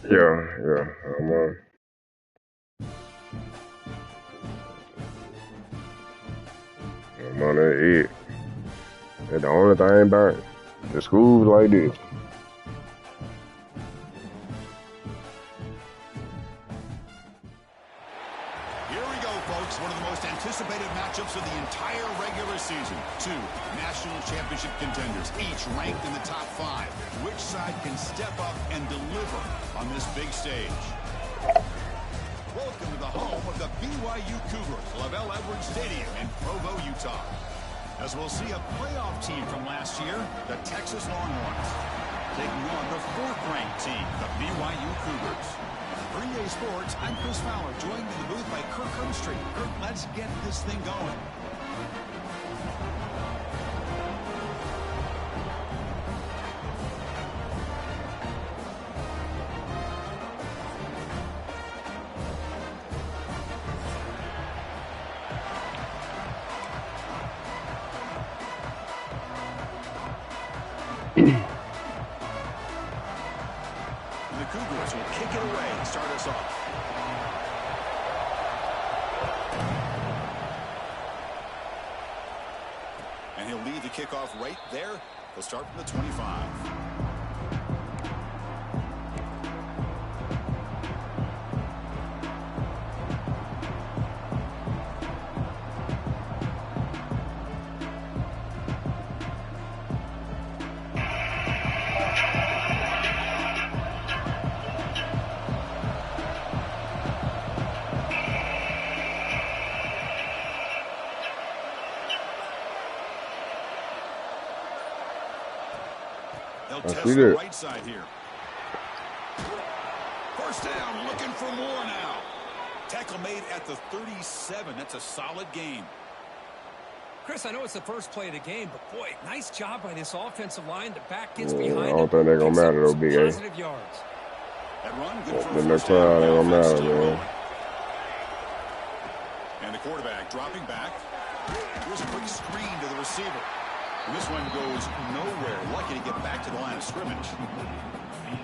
Yeah. I'm on that edge. That's the only thing about it. The schools like this. Here we go, folks. One of the most anticipated matchups of the entire regular season. Two national championship contenders, each ranked in the top 5. Which side can step up and deliver on this big stage? Welcome to the home of the BYU Cougars, LaVell Edwards Stadium in Provo, Utah. As we'll see a playoff team from last year, the Texas Longhorns, taking on the 4th-ranked team, the BYU Cougars. For EA Sports, I'm Chris Fowler, joined in the booth by Kirk Herbstreit. Kirk, let's get this thing going. The Cougars will kick it away and start us off. And he'll lead the kickoff right there. He'll start from the 25. They'll test the right side here. First down, looking for more now. Tackle made at the 37. That's a solid gain. Chris, I know it's the first play of the game, but boy, nice job by this offensive line. The back gets behind I don't think they're going to matter, though, Big A. Positive yards. That run, good for The next time, they don't matter, man. And the quarterback dropping back. Here's a quick screen to the receiver. And this one goes nowhere. Lucky to get back to the line of scrimmage.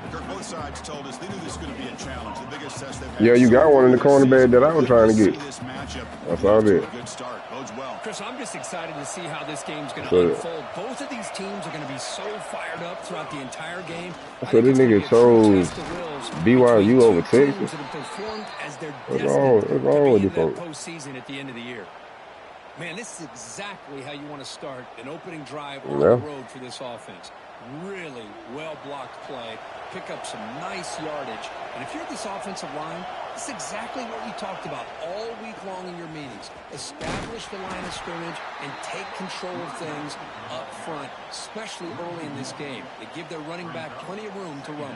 Kirk, both sides told us they knew this was going to be a challenge. The biggest test they've had. Yeah, you got one in the cornerback that I was trying to get. That's all it is. Good start. Bodes well. Chris, I'm just excited to see how this game's going to unfold. Both of these teams are going to be so fired up throughout the entire game. So this nigga chose BYU over Texas. What's wrong with this folks? Postseason at the end of the year. Man, this is exactly how you want to start an opening drive on the road for this offense. Really well-blocked play, pick up some nice yardage. And if you're this offensive line, this is exactly what we talked about all week long in your meetings. Establish the line of scrimmage and take control of things up front, especially early in this game. They give their running back plenty of room to run.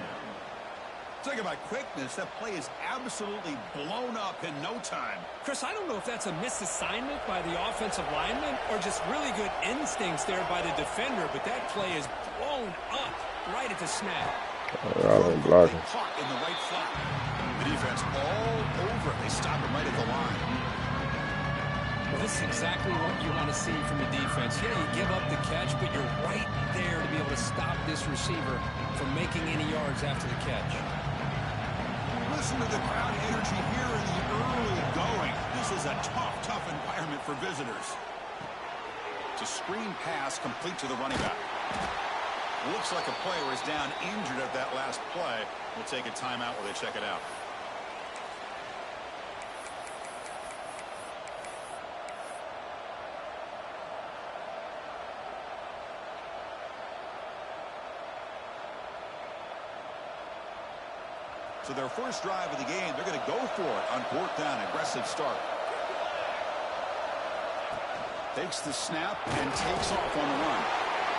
Talk about quickness. That play is absolutely blown up in no time. Chris, I don't know if that's a misassignment by the offensive lineman or just really good instincts there by the defender, but that play is blown up right at the snap. Blocking. Caught in the right flat. The defense all over it. They stop him right at the line. Well, this is exactly what you want to see from the defense. Yeah, you give up the catch, but you're right there to be able to stop this receiver from making any yards after the catch. Listen to the crowd energy here in the early going. This is a tough environment for visitors. It's a screen pass complete to the running back. Looks like a player is down injured at that last play. We'll take a timeout while they check it out. So their first drive of the game, they're going to go for it on 4th down. Aggressive start. Takes the snap and takes off on the run.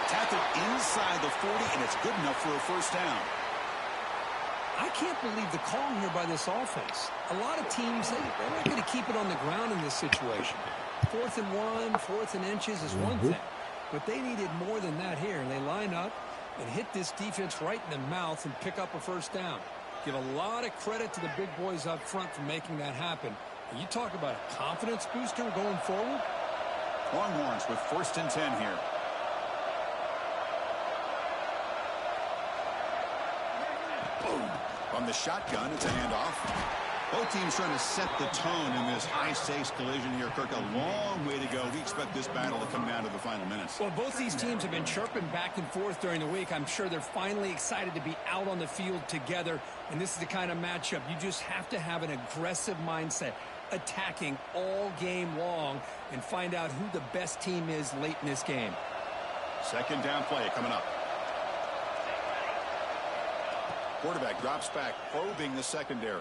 Tackled inside the 40, and it's good enough for a first down. I can't believe the call here by this offense. A lot of teams, they're not going to keep it on the ground in this situation. 4th and 1, 4th and inches is one thing. But they needed more than that here. And they line up and hit this defense right in the mouth and pick up a first down. Give a lot of credit to the big boys up front for making that happen. And you talk about a confidence booster going forward. Longhorns with 1st and 10 here. Boom. From the shotgun, it's a handoff. Both teams trying to set the tone in this high-stakes collision here. Kirk, a long way to go. We expect this battle to come down to the final minutes. Well, both these teams have been chirping back and forth during the week. I'm sure they're finally excited to be out on the field together. And this is the kind of matchup you just have to have an aggressive mindset, attacking all game long, and find out who the best team is late in this game. Second down play coming up. Quarterback drops back, probing the secondary.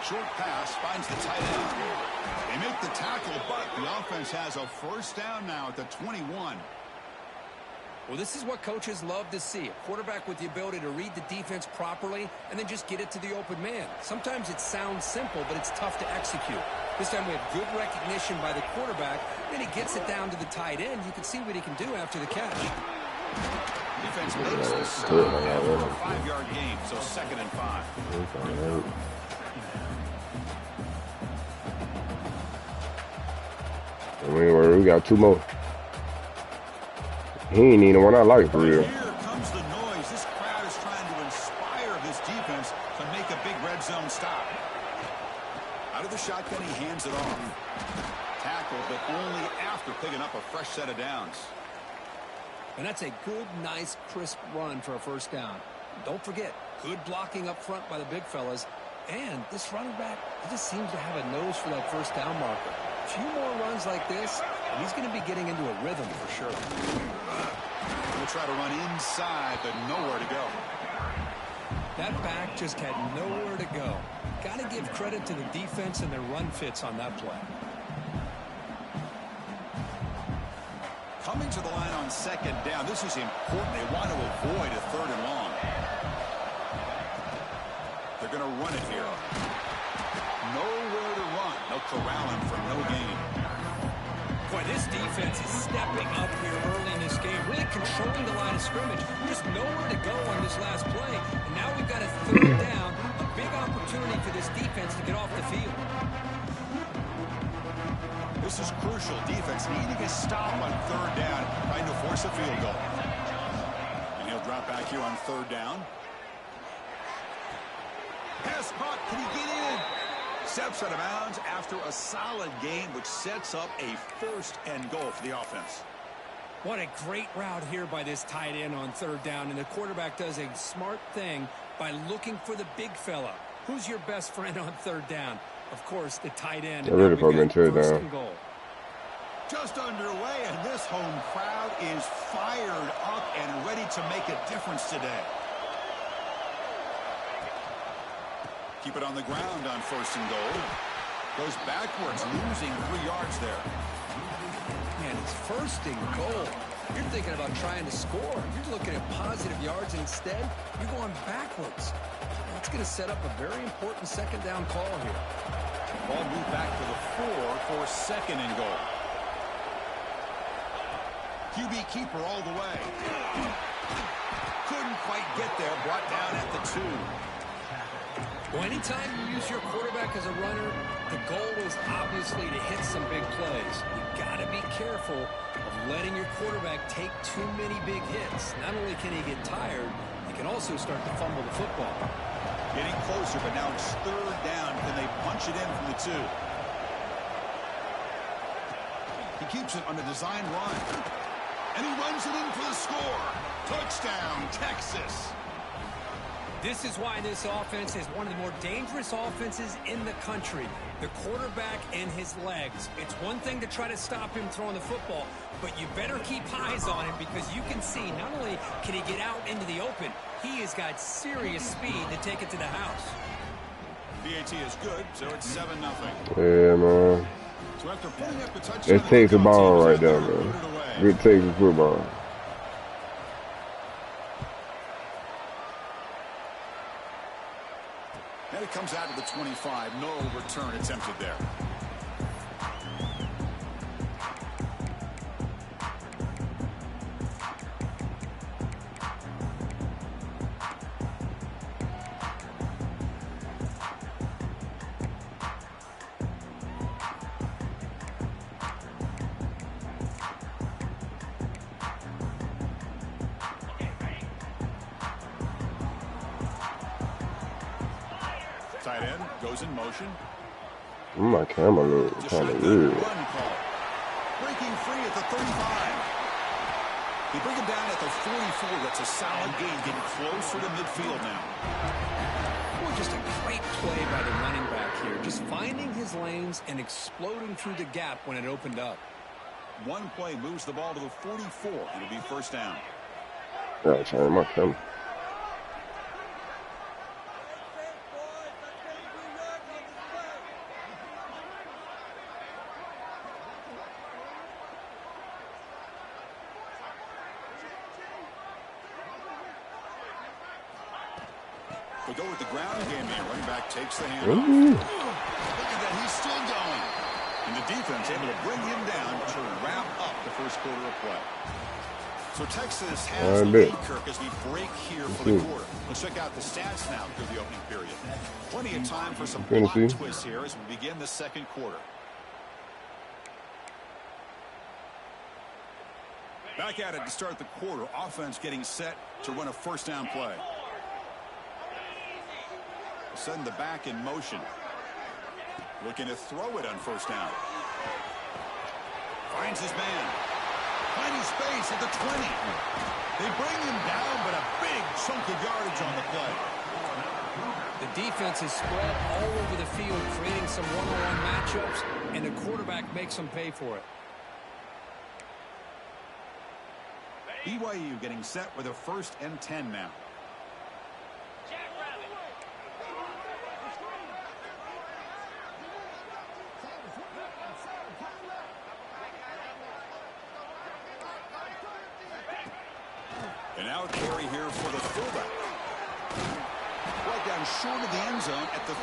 Short pass finds the tight end. They make the tackle, but the offense has a first down now at the 21. Well, this is what coaches love to see. A quarterback with the ability to read the defense properly and then just get it to the open man. Sometimes it sounds simple, but it's tough to execute. This time we have good recognition by the quarterback. Then he gets it down to the tight end. You can see what he can do after the catch. Defense makes the stop for a 5-yard gain, so 2nd and 5. We got 2 more. He ain't even one I like for real. Here comes the noise. This crowd is trying to inspire this defense to make a big red zone stop. Out of the shotgun, he hands it off. Tackle, but only after picking up a fresh set of downs. And that's a good, nice, crisp run for a first down. Don't forget, good blocking up front by the big fellas. And this running back, he just seems to have a nose for that first down marker. A few more runs like this, and he's going to be getting into a rhythm for sure. We'll try to run inside, but nowhere to go. That back just had nowhere to go. Got to give credit to the defense and their run fits on that play. Coming to the line on 2nd down. This is important. They want to avoid a 3rd and long. They're going to run it here. Nowhere to run. They'll corral him for no gain. Boy, this defense is stepping up here early in this game, really controlling the line of scrimmage. Just nowhere to go on this last play. And now we've got a 3rd down, a big opportunity for this defense to get off the field. This is crucial. Defense needing a stop on 3rd down, trying to force a field goal. And he'll drop back here on 3rd down. Pass caught. Can he get in? Steps out of bounds after a solid game, which sets up a 1st and goal for the offense. What a great route here by this tight end on 3rd down. And the quarterback does a smart thing by looking for the big fella. Who's your best friend on 3rd down? Of course, the tight end. They're ready for him to tear down. Just underway, and this home crowd is fired up and ready to make a difference today. Keep it on the ground on 1st and goal. Goes backwards, losing 3 yards there. Man, it's 1st and goal. You're thinking about trying to score. You're looking at positive yards, and instead, you're going backwards. That's going to set up a very important 2nd down call here. Ball moved back to the 4 for 2nd and goal. QB keeper all the way. Couldn't quite get there. Brought down at the 2. Well, anytime you use your quarterback as a runner, the goal is obviously to hit some big plays. You've got to be careful of letting your quarterback take too many big hits. Not only can he get tired, he can also start to fumble the football. Getting closer, but now it's 3rd down. Can they punch it in from the 2? He keeps it on a design run. And he runs it in for the score. Touchdown, Texas. This is why this offense is one of the more dangerous offenses in the country. The quarterback and his legs. It's one thing to try to stop him throwing the football, but you better keep eyes on him because you can see not only can he get out into the open, he has got serious speed to take it to the house. BAT is good, so it's 7-0. Yeah, man. So after pulling up the touchdown, It takes a ball right there, man. Good Texas football. And it comes out of the 25. No return attempted there. tight end goes in motion. My camera look kind of weird. Run call. Breaking free at the 35. He brings him down at the 44. That's a solid gain, getting closer to midfield now. Boy, just a great play by the running back here. Just finding his lanes and exploding through the gap when it opened up. One play moves the ball to the 44. It'll be first down. Gotta change my camera. We go with the ground game here. Running back takes the handoff. Look at that. He's still going. And the defense able to bring him down to wrap up the first quarter of play. So Texas has the lead, Kirk, as we break here for the quarter. Let's check out the stats now through the opening period. Plenty of time for some plot twists here as we begin the second quarter. Back at it to start the quarter. Offense getting set to run a first down play. Send the back in motion. Looking to throw it on first down. Finds his man. Finding space at the 20. They bring him down, but a big chunk of yardage on the play. The defense is spread all over the field, creating some one-on-one matchups, and the quarterback makes them pay for it. BYU getting set with a 1st and 10 now. And now a carry here for the fullback. Right down short of the end zone at the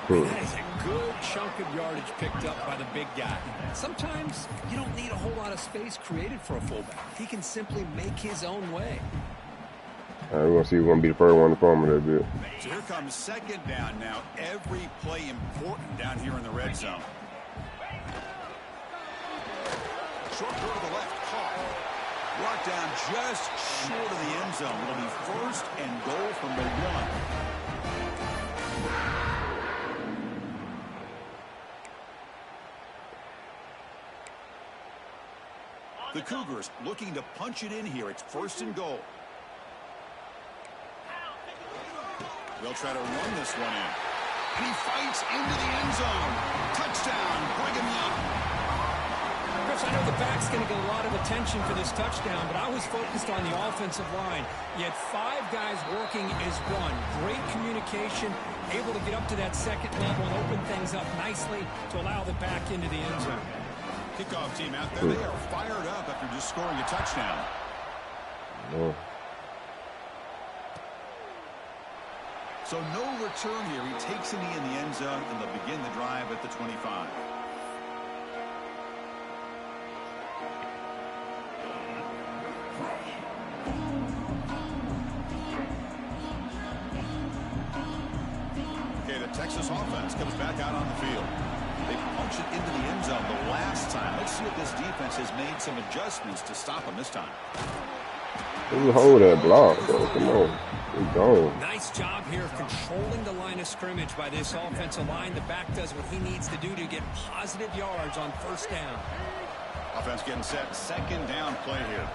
3. That is a good chunk of yardage picked up by the big guy. Sometimes you don't need a whole lot of space created for a fullback. He can simply make his own way. All right, we're going to see who's going to be the first one to farm a little bit. So here comes second down now. Every play important down here in the red zone. Short throw to the left. Caught. Brought down just short of the end zone. It'll be 1st and goal from the 1. The Cougars looking to punch it in here. It's 1st and goal. They'll try to run this one in. And he fights into the end zone. Touchdown, Brigham Young. Chris, I know the back's going to get a lot of attention for this touchdown, but I was focused on the offensive line. You had 5 guys working as one. Great communication, able to get up to that second level and open things up nicely to allow the back into the end zone. Kickoff team out there. They are fired up after just scoring a touchdown. Oh. So no return here. He takes a knee in the end zone, and they'll begin the drive at the 25. Okay, the Texas offense comes back out on the field. They punch it into the end zone the last time. Let's see if this defense has made some adjustments to stop them this time. Who hold that block, bro? Come on. He's gone. Nice job here of controlling the line of scrimmage by this offensive line. The back does what he needs to do to get positive yards on first down. Offense getting set. Second down play here.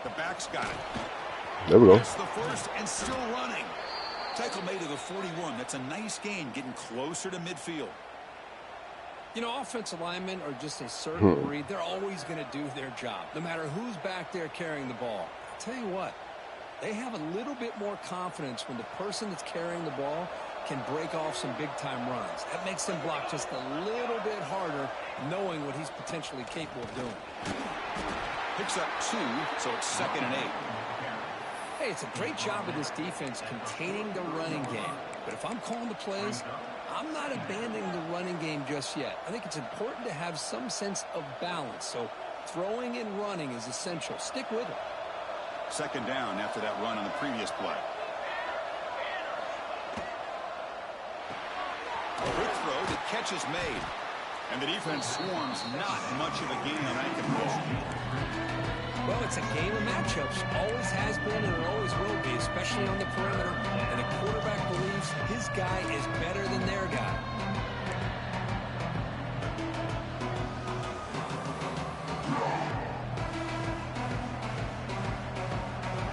The back's got it. There we go. It's the 1st and still running. Tackle made to the 41. That's a nice gain, getting closer to midfield. You know, offensive linemen are just a certain breed. They're always going to do their job, no matter who's back there carrying the ball. I'll tell you what, they have a little bit more confidence when the person that's carrying the ball can break off some big-time runs. That makes them block just a little bit harder, knowing what he's potentially capable of doing. Picks up 2, so it's 2nd and 8. Hey, it's a great job of this defense containing the running game. But if I'm calling the plays, I'm not abandoning the running game just yet. I think it's important to have some sense of balance. So throwing and running is essential. Stick with it. Second down after that run on the previous play. A quick throw, the catch is made. And the defense swarms, not much of a gain on that completion. Well, it's a game of matchups. Always has been and it always will be, especially on the perimeter. And the quarterback believes his guy is better than their guy.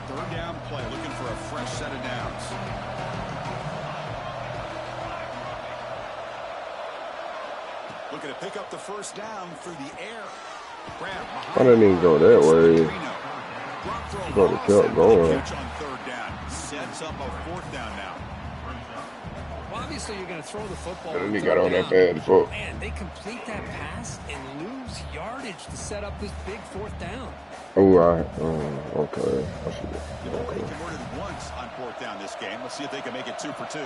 Third down play, looking for a fresh set of downs. Looking to pick up the first down through the air. I didn't even go that way. But it kept going. On third down. Sets up a fourth down now. Well, obviously, you're going to throw the football. And he got on that bad foot. Man, they complete that pass and lose yardage to set up this big fourth down. Oh, okay. I see that. They've already converted once on fourth down this game. Let's see if they can make it 2 for 2.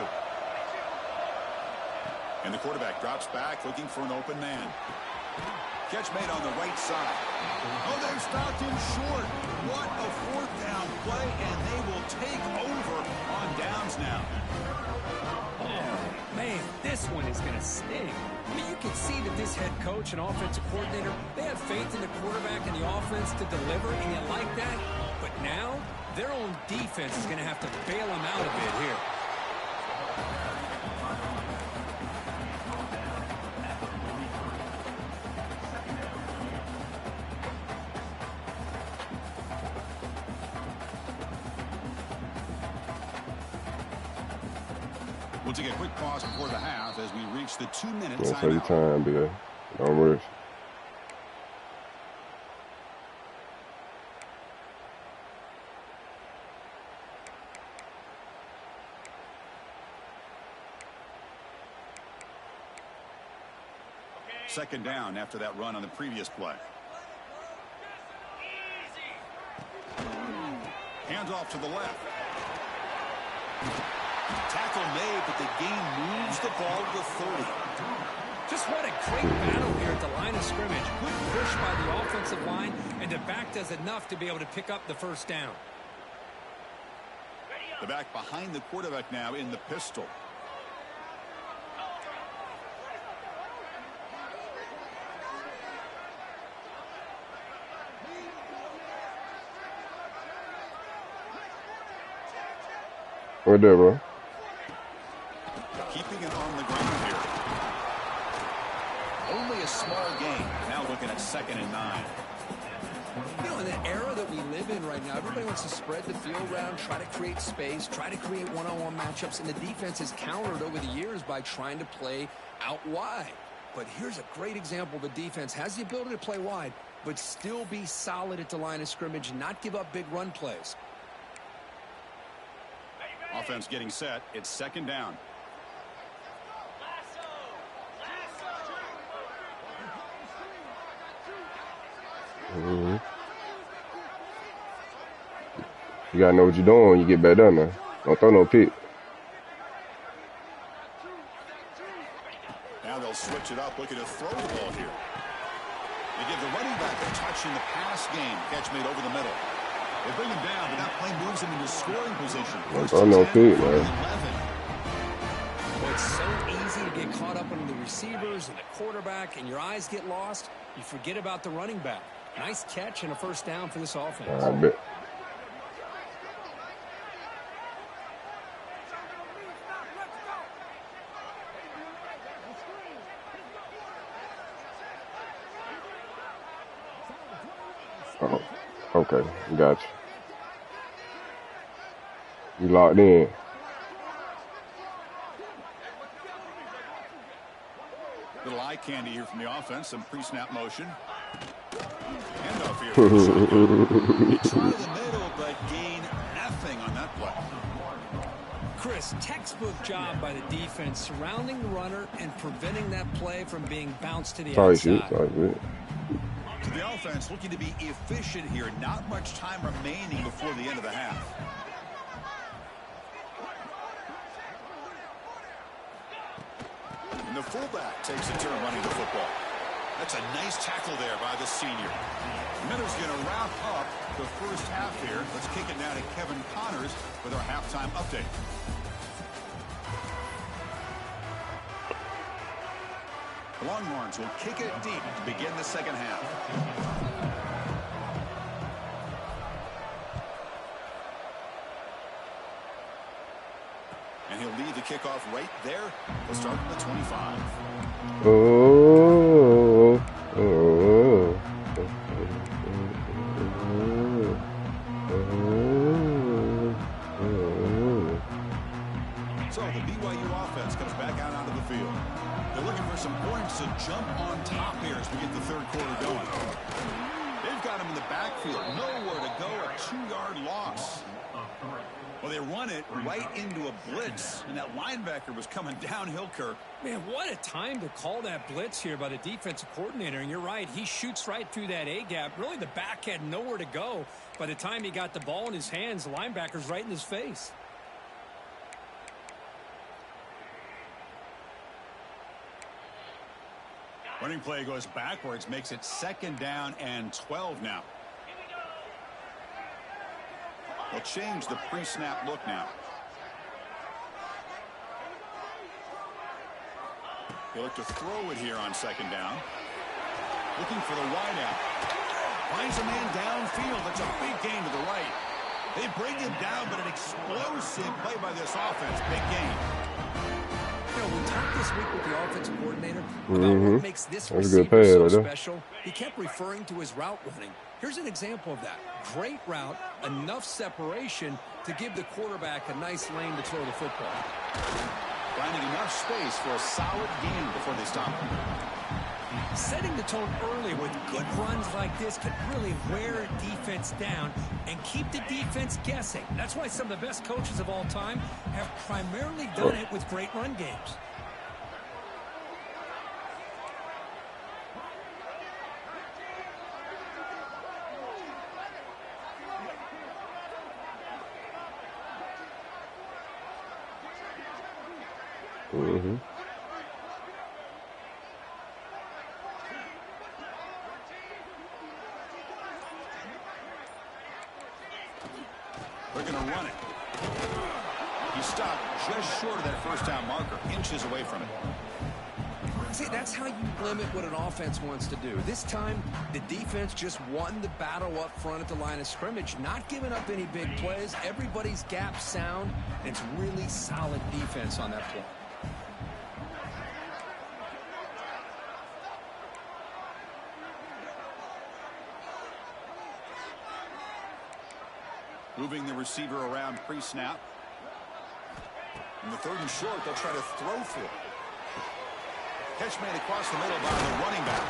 And the quarterback drops back, looking for an open man. Catch made on the right side. Oh, they've stopped him short. What a fourth down play, and they will take over on downs now. Oh, man, this one is going to sting. I mean, you can see that this head coach and offensive coordinator, they have faith in the quarterback and the offense to deliver, and you like that. But now, their own defense is going to have to bail them out a bit here. We'll take a quick pause before the half as we reach the 2-minute Yeah, timeout. take your time, BA. Don't rush. Second down after that run on the previous play. Hands off to the left. Tackle made, but the gain moves the ball to the 30. Just what a great battle here at the line of scrimmage. Good push by the offensive line, and the back does enough to be able to pick up the first down. The back behind the quarterback now in the pistol. Right there, bro. Keeping it on the ground here. Only a small gain. Now looking at 2nd and 9. You know, in the era that we live in right now, everybody wants to spread the field around, try to create space, try to create one-on-one matchups, and the defense has countered over the years by trying to play out wide. But here's a great example. The defense has the ability to play wide, but still be solid at the line of scrimmage and not give up big run plays. Offense getting set. It's 2nd down. Mm-hmm. You gotta know what you're doing when you get back down there. Don't throw no pick. Now they'll switch it up, looking to throw the ball here. They give the running back a touch in the pass game. Catch made over the middle. They bring him down, but that play moves him into scoring position. Don't throw no pick, man. Well, it's so easy to get caught up on the receivers and the quarterback, and your eyes get lost. You forget about the running back. Nice catch and a first down for this offense. I bet. Oh, okay, gotcha. You locked in. Little eye candy here from the offense. Some pre-snap motion. Handoff here. They try the middle, but gain nothing on that play. Chris, textbook job by the defense surrounding the runner and preventing that play from being bounced to the outside. So the offense looking to be efficient here. Not much time remaining before the end of the half. And the fullback takes a turn running the football. That's a nice tackle there by the senior. Miller's going to wrap up the first half here. Let's kick it now to Kevin Connors with our halftime update. The Longhorns will kick it deep to begin the second half. kickoff right there. We'll start at the 25. Oh. So the BYU offense comes back out onto the field. They're looking for some points to jump on top here as we get the third quarter going. They've got him in the backfield. Nowhere to go. A 2-yard loss. Well, they run it right into a blitz, and that linebacker was coming downhill, Kirk. Man, what a time to call that blitz here by the defensive coordinator. And you're right, he shoots right through that A-gap. Really, the back had nowhere to go. By the time he got the ball in his hands, the linebacker's right in his face. Running play goes backwards, makes it 2nd down and 12 now. They'll change the pre-snap look now. They look to throw it here on 2nd down. Looking for the wideout. Finds a man downfield. That's a big gain to the right. They bring him down, but an explosive play by this offense. Big gain. You know, we talked this week with the offensive coordinator about what makes this That's a good receiver pay, so though. special. He kept referring to his route running. Here's an example of that. Great route, enough separation to give the quarterback a nice lane to throw the football. Finding enough space for a solid gain before they stop him. Setting the tone early with good runs like this can really wear a defense down and keep the defense guessing. That's why some of the best coaches of all time have primarily done it with great run games. They're going to run it. He stopped just short of that first down marker, inches away from it. See, that's how you limit what an offense wants to do. This time, the defense just won the battle up front at the line of scrimmage, not giving up any big plays. Everybody's gap sound, and it's really solid defense on that play. Moving the receiver around pre-snap. In the 3rd and short, they'll try to throw for it. Catch made across the middle by the running back.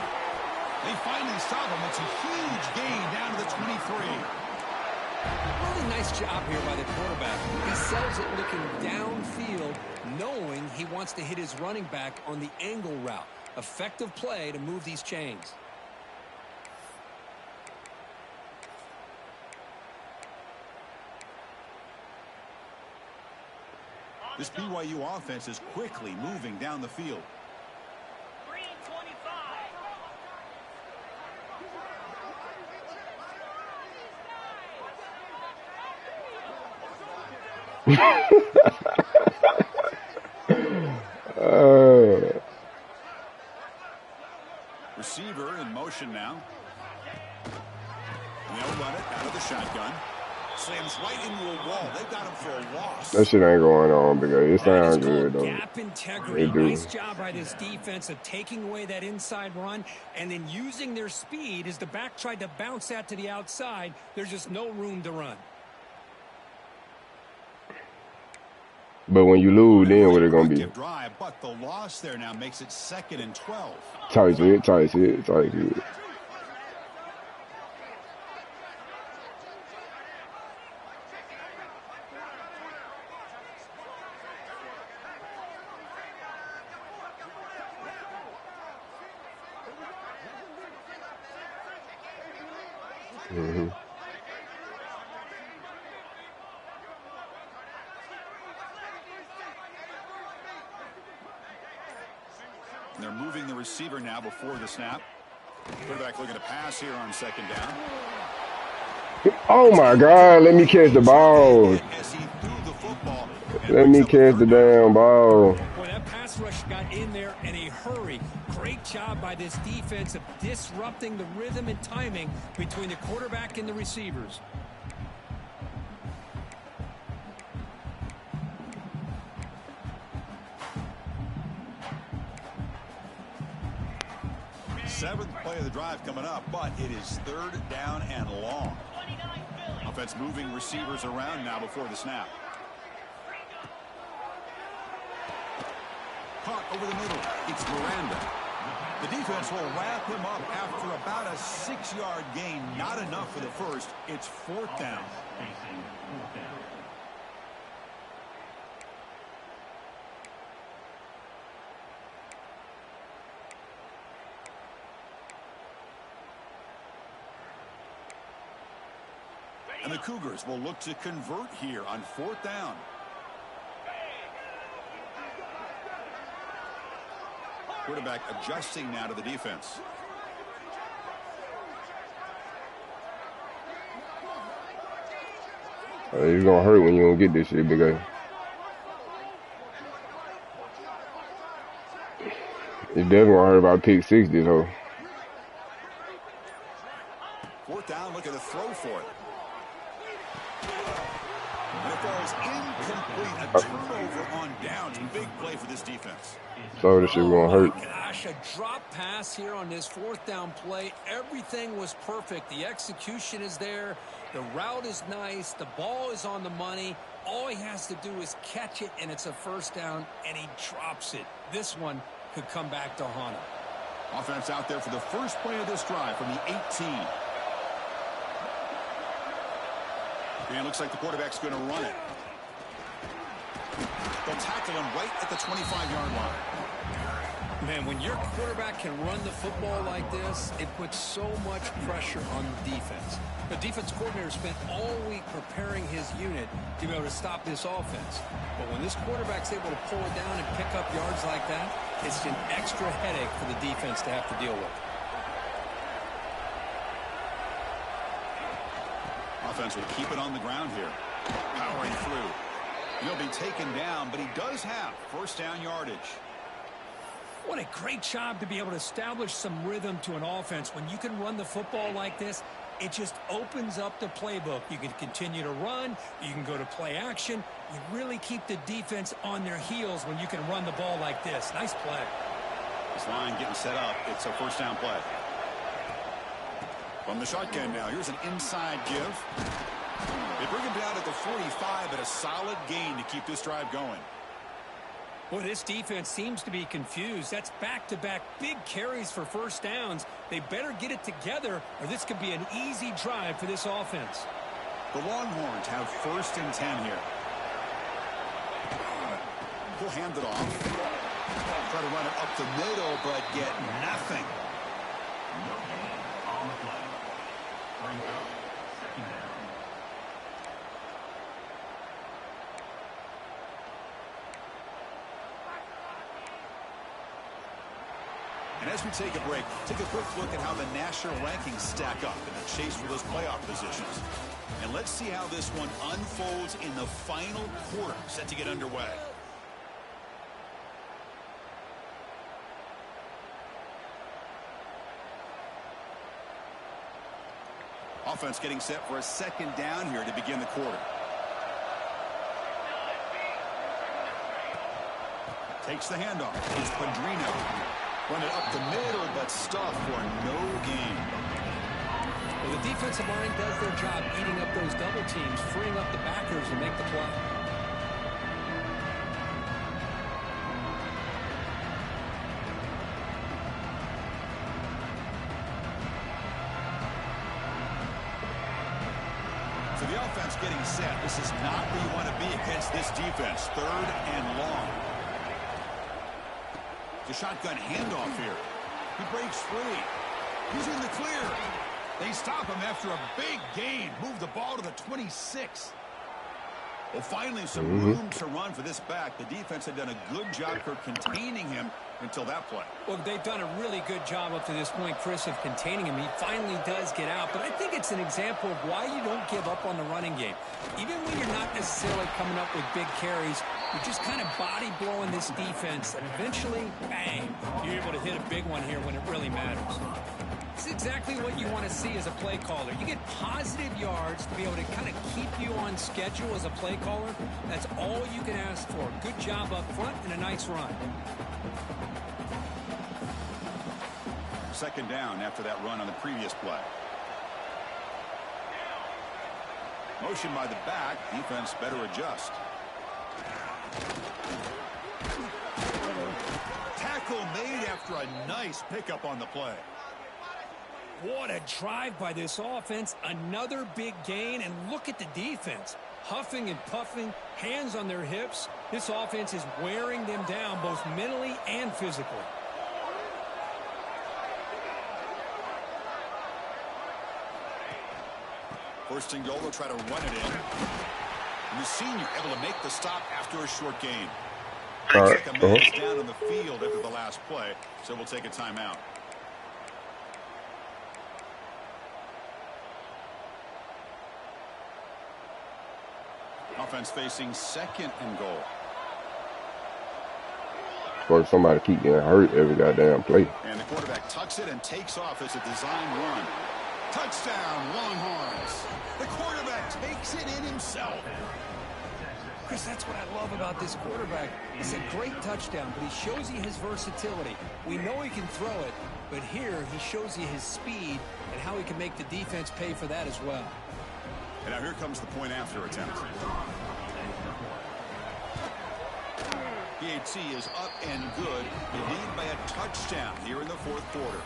They finally stop him. It's a huge gain down to the 23. Really nice job here by the quarterback. He sells it looking downfield, knowing he wants to hit his running back on the angle route. Effective play to move these chains. This BYU offense is quickly moving down the field. Receiver in motion now. And they'll run it out of the shotgun. Slams right into a wall. They've got him for a loss. That shit ain't going on because it sounds good though. Gap integrity. Nice job by this defense of taking away that inside run and then using their speed as the back tried to bounce that to the outside. There's just no room to run. But when you lose, then what it gonna be? Drive, but the loss there now makes it 2nd and 12. Tight shit. They're moving the receiver now before the snap. Quarterback looking to pass here on 2nd down. Oh my God, let me catch the ball. Let me catch the damn ball. Boy, that pass rush got in there in a hurry. Great job by this defense of disrupting the rhythm and timing between the quarterback and the receivers. 7th play of the drive coming up, but it is 3rd down and long. Offense moving receivers around now before the snap. Caught over the middle. It's Miranda. The defense will wrap him up after about a 6-yard gain. Not enough for the first. It's 4th down. And the Cougars will look to convert here on 4th down. Quarterback adjusting now to the defense. It's going to hurt when you don't get this shit, big guy. It's definitely going to hurt about pick 6 this whole. 4th down, look at the throw for it. And it falls incomplete. A turnover on downs. Big play for this defense. So this shit going to hurt. Gosh, a drop pass here on this 4th down play. Everything was perfect. The execution is there. The route is nice. The ball is on the money. All he has to do is catch it, and it's a 1st down, and he drops it. This one could come back to haunt him. Offense out there for the first play of this drive from the 18. And looks like the quarterback's going to run it. They'll tackle him right at the 25-yard line. Man, when your quarterback can run the football like this, it puts so much pressure on the defense. The defense coordinator spent all week preparing his unit to be able to stop this offense. But when this quarterback's able to pull it down and pick up yards like that, it's an extra headache for the defense to have to deal with. Offense will keep it on the ground here. Powering through. He'll be taken down, but he does have 1st down yardage. What a great job to be able to establish some rhythm to an offense. When you can run the football like this, it just opens up the playbook. You can continue to run. You can go to play action. You really keep the defense on their heels when you can run the ball like this. Nice play. This line getting set up. It's a 1st down play. From the shotgun now, here's an inside give. They bring him down at the 45, but a solid gain to keep this drive going. Boy, this defense seems to be confused. That's back-to-back big carries for 1st downs. They better get it together, or this could be an easy drive for this offense. The Longhorns have 1st and 10 here. He'll hand it off. Try to run it up the middle, but get nothing. And as we take a break, take a quick look at how the national rankings stack up in the chase for those playoff positions. And let's see how this one unfolds in the final quarter set to get underway. Offense getting set for a 2nd down here to begin the quarter. Takes the handoff. It's Padrino. Run it up the middle, but stuffed for no gain. Well, the defensive line does their job eating up those double teams, freeing up the backers to make the play. So the offense getting set. This is not where you want to be against this defense. 3rd and long. The shotgun handoff here. He breaks free. He's in the clear. They stop him after a big gain. Move the ball to the 26. Well, finally, some room to run for this back. The defense had done a good job for containing him until that play. Well, they've done a really good job up to this point, Chris, of containing him. He finally does get out, but I think it's an example of why you don't give up on the running game. Even when you're not necessarily coming up with big carries, you're just kind of body blowing this defense, and eventually, bang, you're able to hit a big one here when it really matters. This is exactly what you want to see as a play caller. You get positive yards to be able to kind of keep you on schedule as a play caller. That's all you can ask for. Good job up front and a nice run. second down after that run on the previous play. Motion by the back. Defense better adjust. Tackle made after a nice pickup on the play. What a drive by this offense. Another big gain, and look at the defense. Huffing and puffing, hands on their hips. This offense is wearing them down both mentally and physically. First and goal, they'll try to run it in. And the senior able to make the stop after a short gain. Looks like a man is down on the field after the last play, so we'll take a timeout. Offense facing second and goal. For somebody to keep getting hurt every goddamn play. And the quarterback tucks it and takes off as a design run. Touchdown, Longhorns. The quarterback takes it in himself. Chris, that's what I love about this quarterback. It's a great touchdown, but he shows you his versatility. We know he can throw it, but here he shows you his speed and how he can make the defense pay for that as well. And now here comes the point after attempt. PAT is up and good. They lead by a touchdown here in the fourth quarter.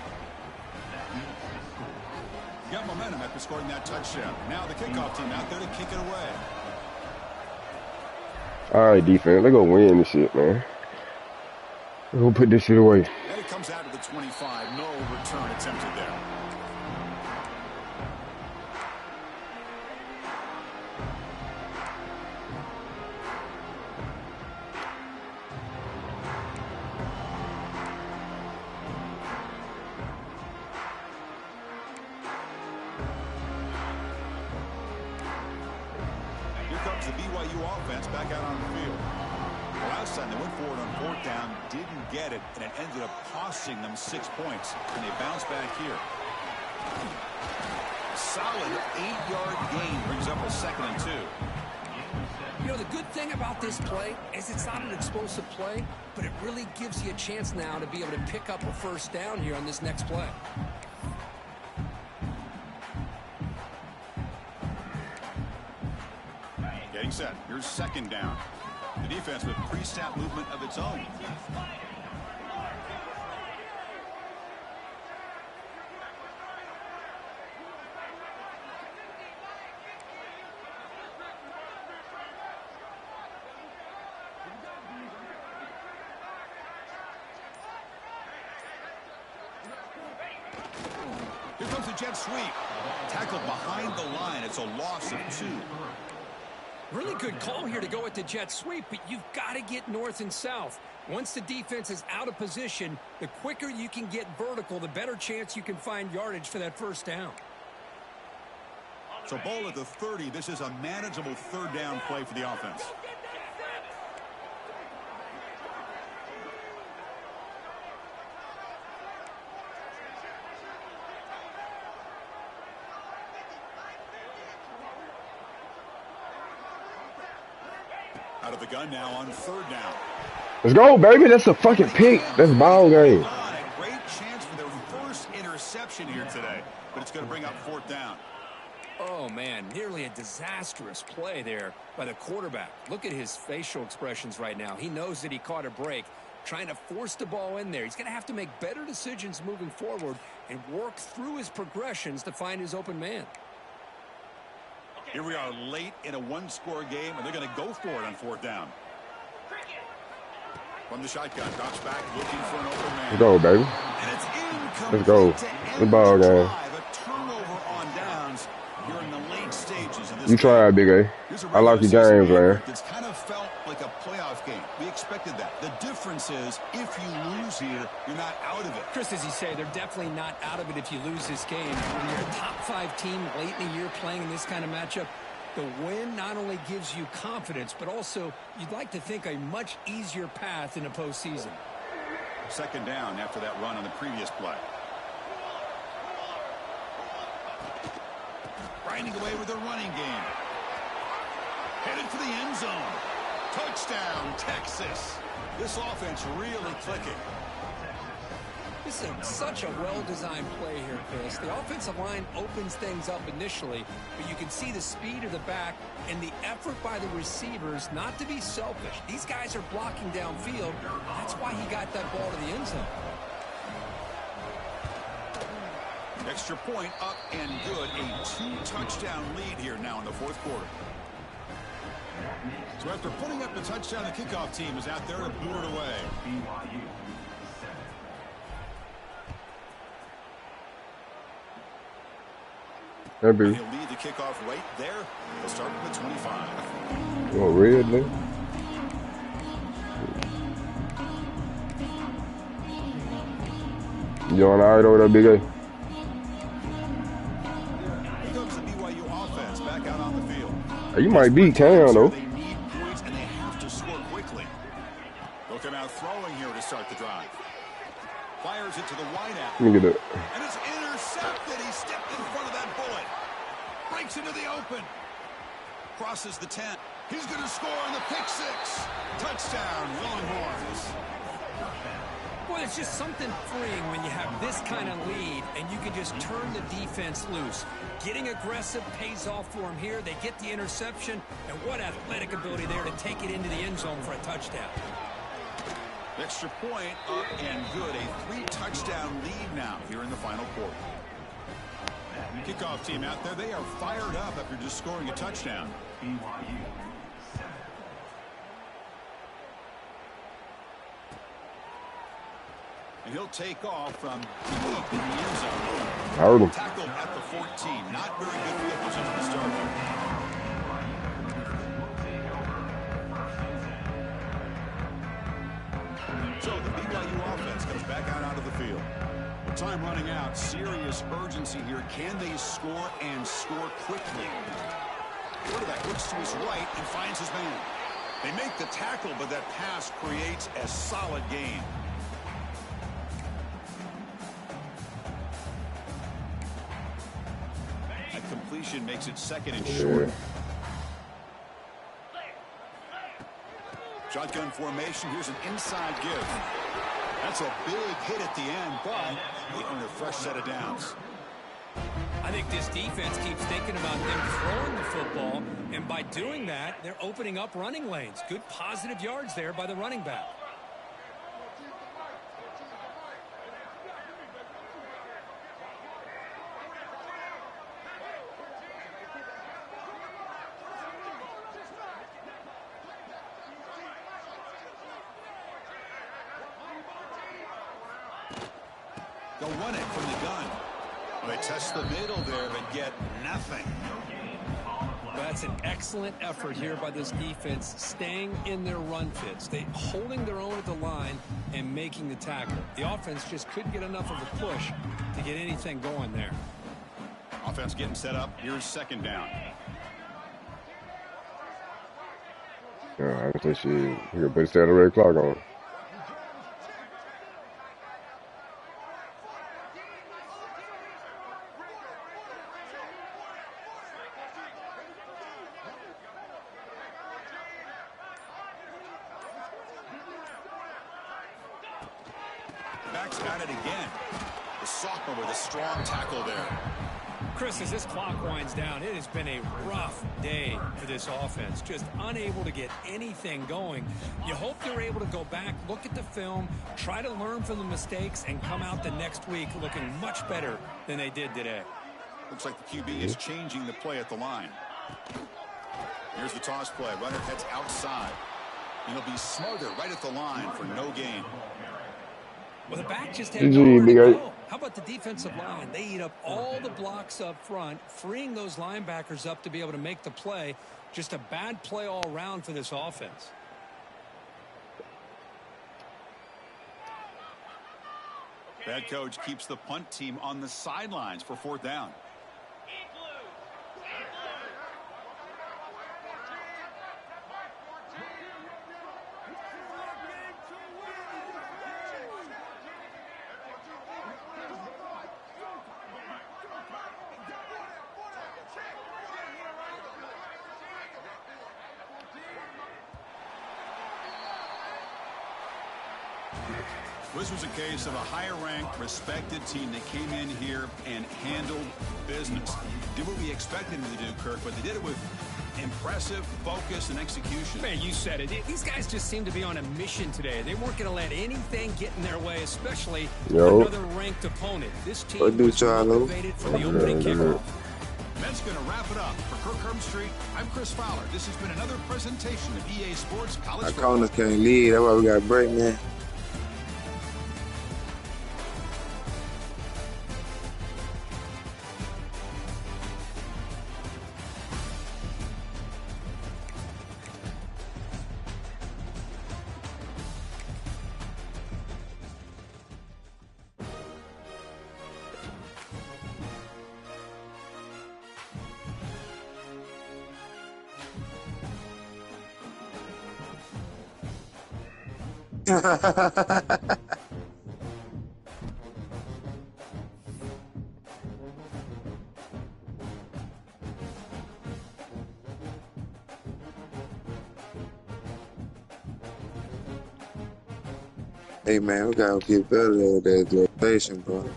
Got momentum after scoring that touchdown. Now the kickoff team out there to kick it away. All right, defense. Let's go win this shit, man. Let's go put this shit away. And it comes out to the 25. No return attempted there. The BYU offense back out on the field. The last time they went forward on fourth down, didn't get it, and it ended up costing them 6 points, and they bounce back here. A solid 8-yard gain brings up a 2nd and 2. You know, the good thing about this play is it's not an explosive play, but it really gives you a chance now to be able to pick up a first down here on this next play. Getting set. Here's 2nd down. The defense with pre-snap movement of its own. Here comes the jet sweep. Tackled behind the line. It's a loss of 2. Really good call here to go with the jet sweep, but you've got to get north and south. Once the defense is out of position, the quicker you can get vertical, the better chance you can find yardage for that first down. So ball at the 30. This is a manageable 3rd down play for the offense. Out of the gun now on 3rd down. Let's go, baby. That's a fucking pick. That's ball game. Great chance for their first interception here today, but it's going to bring up 4th down. Oh, man, nearly a disastrous play there by the quarterback. Look at his facial expressions right now. He knows that he caught a break, trying to force the ball in there. He's going to have to make better decisions moving forward and work through his progressions to find his open man. Here we are late in a 1-score game, and they're going to go for it on 4th down. From the shotgun, drops back, looking for an open man. Let's go, baby. And it's incomplete. Let's go. The ball game. A turnover on downs here in the late stages of this You try, Big A. I like your games, man. It's kind of felt like a playoff game. We expected that. The difference is, if you lose here, you're not out of it. Chris, as you say, they're definitely not out of it if you lose this game. When you're a top 5 team late in the year playing in this kind of matchup, the win not only gives you confidence, but also you'd like to think a much easier path in the postseason. 2nd down after that run on the previous play. Grinding away with a running game. Headed for the end zone. Touchdown, Texas. This offense really clicking. This is such a well-designed play here, Chris. The offensive line opens things up initially, but you can see the speed of the back and the effort by the receivers not to be selfish. These guys are blocking downfield. That's why he got that ball to the end zone. Extra point up and good. A 2-touchdown lead here now in the fourth quarter. So after putting up the touchdown, the kickoff team is out there to boot it away. BYU. He'll lead the kickoff right there. They'll start with the 25. Oh, red, man. You on all right over there, Big A? Here comes the BYU offense back out on the field. Hey, you might beat Cam, though. They need points, and they have to score quickly. They'll come out throwing here to start the drive. Fires it to the wideout. Let me get it. And it's intercepted. He stepped in front of that bullet. Breaks into the open. Crosses the 10. He's going to score on the pick six. Touchdown, Longhorns. Boy, it's just something freeing when you have this kind of lead and you can just turn the defense loose. Getting aggressive pays off for them here. They get the interception, and what athletic ability there to take it into the end zone for a touchdown. Extra point up and good. A 3-touchdown lead now here in the final quarter. Kickoff team out there. They are fired up after just scoring a touchdown. BYU. And he'll take off from deep in the end zone. Heard him. Tackled at the 14. Not very good field position to start with. So the BYU offense comes back out of the field. With time running out, serious urgency here. Can they score and score quickly? Quarterback looks to his right and finds his man. They make the tackle, but that pass creates a solid gain. That completion makes it 2nd and short. Shotgun formation. Here's an inside give. That's a big hit at the end, but they earn a fresh set of downs. I think this defense keeps thinking about them throwing the football, and by doing that, they're opening up running lanes. Good positive yards there by the running back. They'll run it from the gun. They test the middle there, but get nothing. That's an excellent effort here by this defense, staying in their run fits. They holding their own at the line and making the tackle. The offense just couldn't get enough of a push to get anything going there. Offense getting set up. Here's 2nd down. Yeah, I think you can put the red clock on. Back's at it again. The sophomore with a strong tackle there. Chris, as this clock winds down, it has been a rough day for this offense. Just unable to get anything going. You hope they're able to go back, look at the film, try to learn from the mistakes, and come out the next week looking much better than they did today. Looks like the QB is changing the play at the line. Here's the toss play. Runner heads outside. And he'll be smothered right at the line for no gain. Well, the back just had nowhere to go. How about the defensive line? They eat up all the blocks up front, freeing those linebackers up to be able to make the play. Just a bad play all around for this offense. Head coach keeps the punt team on the sidelines for 4th down. This was a case of a higher-ranked, respected team that came in here and handled business. Did what we expected them to do, Kirk, but they did it with impressive focus and execution. Man, you said it. These guys just seem to be on a mission today. They weren't going to let anything get in their way, especially another ranked opponent. This team was motivated from the opening kickoff. That's going to wrap it up. For Kirk Herbstreit, I'm Chris Fowler. This has been another presentation of EA Sports College Football. Our corners can't lead. That's why we got to break, man. Hey, man, we got to get better at that rotation, bro.